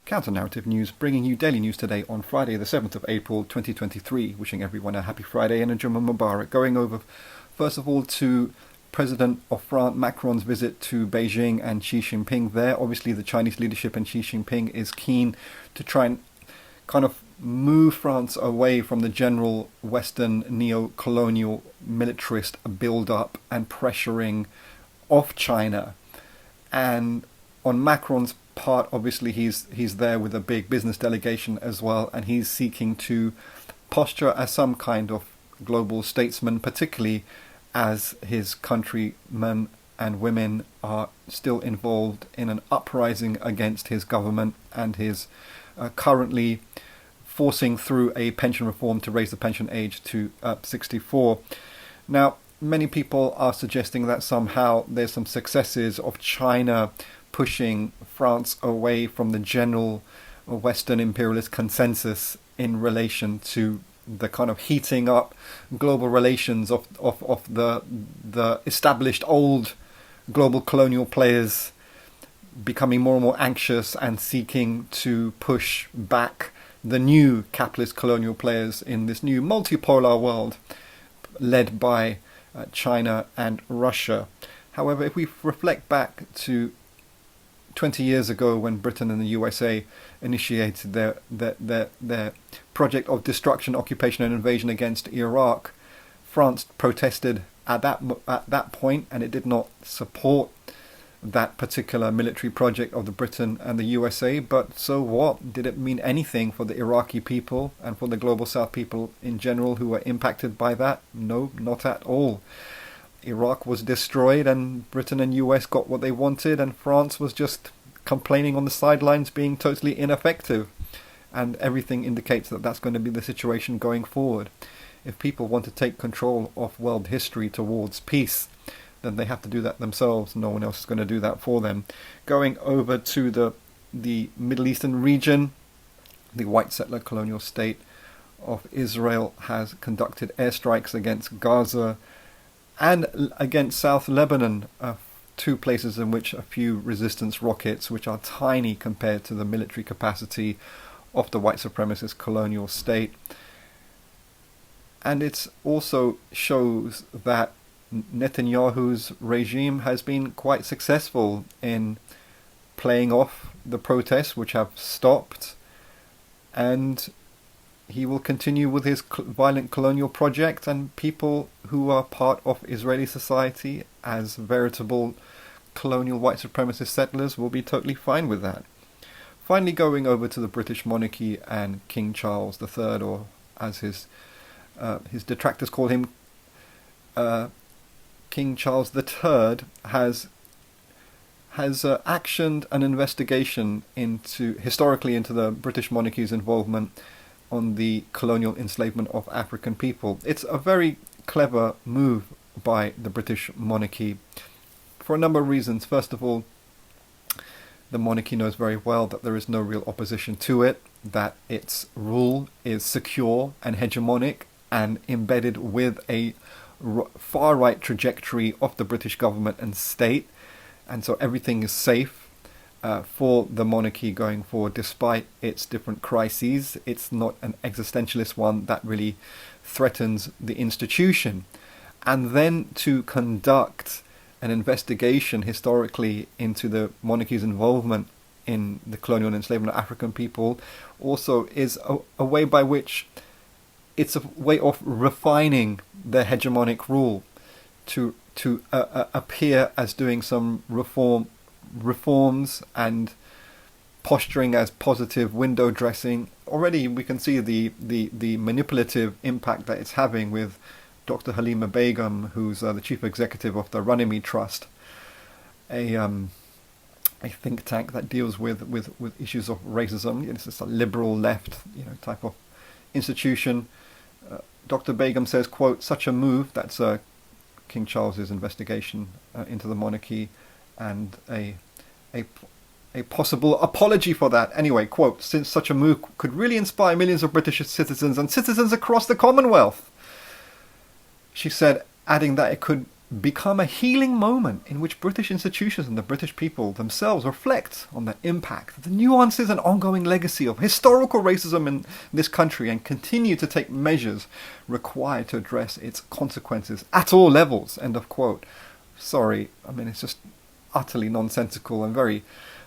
Counter-Narrative News, bringing you daily news today on Friday the 7th of April 2023. Wishing everyone a happy Friday and a Juma Mubarak. Going over, first of all, to President of France Macron's visit to Beijing and Xi Jinping there. Obviously, the Chinese leadership and Xi Jinping is keen to try and kind of move France away from the general Western neo-colonial militarist build-up and pressuring of China. And on Macron's part, obviously he's there with a big business delegation as well, and he's seeking to posture as some kind of global statesman, particularly as his countrymen and women are still involved in an uprising against his government and his currently forcing through a pension reform to raise the pension age to 64. Now, many people are suggesting that somehow there's some successes of China pushing France away from the general Western imperialist consensus in relation to the kind of heating up global relations of the established old global colonial players becoming more and more anxious and seeking to push back the new capitalist colonial players in this new multipolar world led by China and Russia. However, if we reflect back to 20 years ago when Britain and the USA initiated their project of destruction, occupation and invasion against Iraq, France protested at that point, and it did not support that particular military project of the Britain and the USA. But so what? Did it mean anything for the Iraqi people and for the global South people in general who were impacted by that? No, not at all. Iraq was destroyed and Britain and US got what they wanted, and France was just complaining on the sidelines, being totally ineffective. And everything indicates that that's going to be the situation going forward. If people want to take control of world history towards peace, then they have to do that themselves. No one else is going to do that for them. Going over to the Middle Eastern region, the white settler colonial state of Israel has conducted airstrikes against Gaza and against South Lebanon, two places in which a few resistance rockets, which are tiny compared to the military capacity of the white supremacist colonial state. And it also shows that Netanyahu's regime has been quite successful in playing off the protests, which have stopped, and he will continue with his violent colonial project, and people who are part of Israeli society as veritable colonial white supremacist settlers will be totally fine with that. Finally, going over to the British monarchy and King Charles III, or as his detractors call him, King Charles III has actioned an investigation historically into the British monarchy's involvement on the colonial enslavement of African people. It's a very clever move by the British monarchy for a number of reasons. First of all, the monarchy knows very well that there is no real opposition to it, that its rule is secure and hegemonic and embedded with a far-right trajectory of the British government and state, and so everything is safe for the monarchy going forward, despite its different crises. It's not an existentialist one that really threatens the institution. And then to conduct an investigation historically into the monarchy's involvement in the colonial enslavement of African people also is a way by which it's a way of refining their hegemonic rule to appear as doing some reforms and posturing as positive window dressing. Already we can see the manipulative impact that it's having with Dr. Halima Begum, who's the chief executive of the Runnymede Trust, a think tank that deals with issues of racism. It's just a liberal left type of institution. Dr. Begum says, quote, "Such a move," that's King Charles's investigation into the monarchy, and a possible apology for that. Anyway, quote, "Since such a move could really inspire millions of British citizens and citizens across the Commonwealth," she said, adding that it could become a healing moment in which British institutions and the British people themselves reflect on the impact, the nuances and ongoing legacy of historical racism in this country and continue to take measures required to address its consequences at all levels. End of quote. Sorry, I mean, it's just utterly nonsensical and very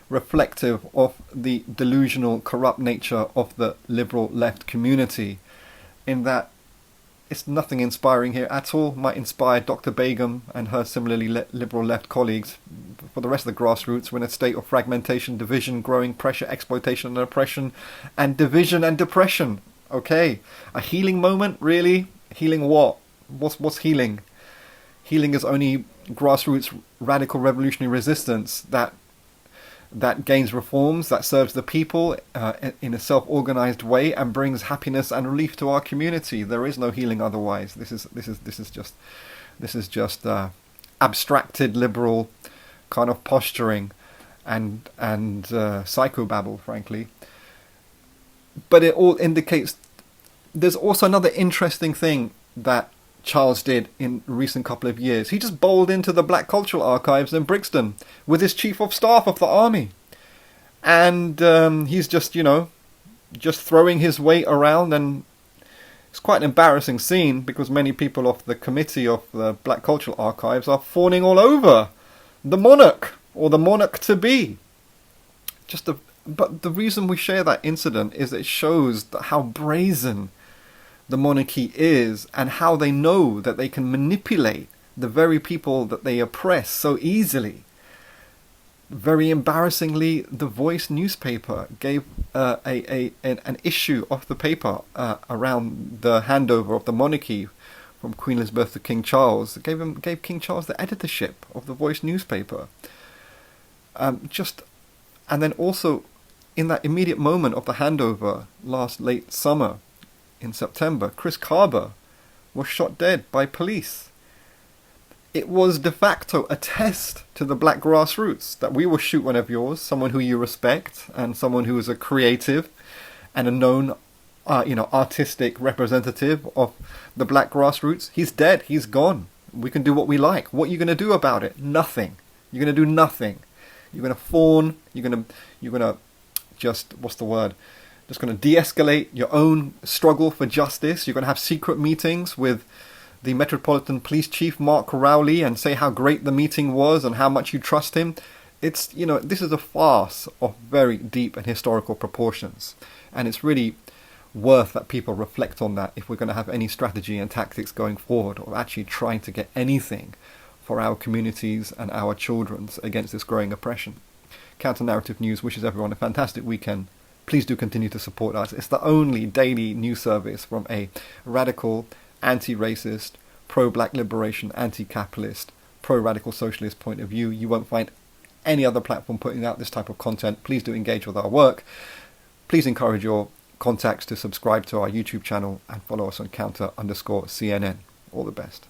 reflective of the delusional, corrupt nature of the liberal left community, in that it's nothing inspiring here at all. Might inspire Dr. Begum and her similarly liberal left colleagues. For the rest of the grassroots, we're in a state of fragmentation, division, growing pressure, exploitation and oppression, and division and depression. Okay, a healing moment, really? Healing what? What's healing? Healing is only grassroots radical revolutionary resistance that gains reforms, that serves the people in a self-organized way and brings happiness and relief to our community. There is no healing otherwise. This is just abstracted liberal kind of posturing and psychobabble, frankly. But it all indicates there's also another interesting thing that Charles did in a recent couple of years. He just bowled into the Black Cultural Archives in Brixton with his Chief of Staff of the Army. And he's just throwing his weight around, and it's quite an embarrassing scene because many people of the committee of the Black Cultural Archives are fawning all over the monarch or the monarch-to-be. But the reason we share that incident is it shows how brazen the monarchy is and how they know that they can manipulate the very people that they oppress so easily. Very embarrassingly, the Voice newspaper gave an issue of the paper around the handover of the monarchy from Queen Elizabeth to King Charles. Gave King Charles the editorship of the Voice newspaper. And then also in that immediate moment of the handover last late summer, in September, Chris Carber was shot dead by police. It was de facto a test to the black grassroots that we will shoot one of yours, someone who you respect and someone who is a creative and a known, artistic representative of the black grassroots. He's dead. He's gone. We can do what we like. What are you going to do about it? Nothing. You're going to do nothing. You're going to fawn. You're going to just, what's the word? Just going to de-escalate your own struggle for justice. You're going to have secret meetings with the Metropolitan Police Chief, Mark Rowley, and say how great the meeting was and how much you trust him. It's, this is a farce of very deep and historical proportions. And it's really worth that people reflect on that if we're going to have any strategy and tactics going forward, or actually trying to get anything for our communities and our children against this growing oppression. Counter Narrative News wishes everyone a fantastic weekend. Please do continue to support us. It's the only daily news service from a radical, anti-racist, pro-black liberation, anti-capitalist, pro-radical socialist point of view. You won't find any other platform putting out this type of content. Please do engage with our work. Please encourage your contacts to subscribe to our YouTube channel and follow us on counter_CNN. All the best.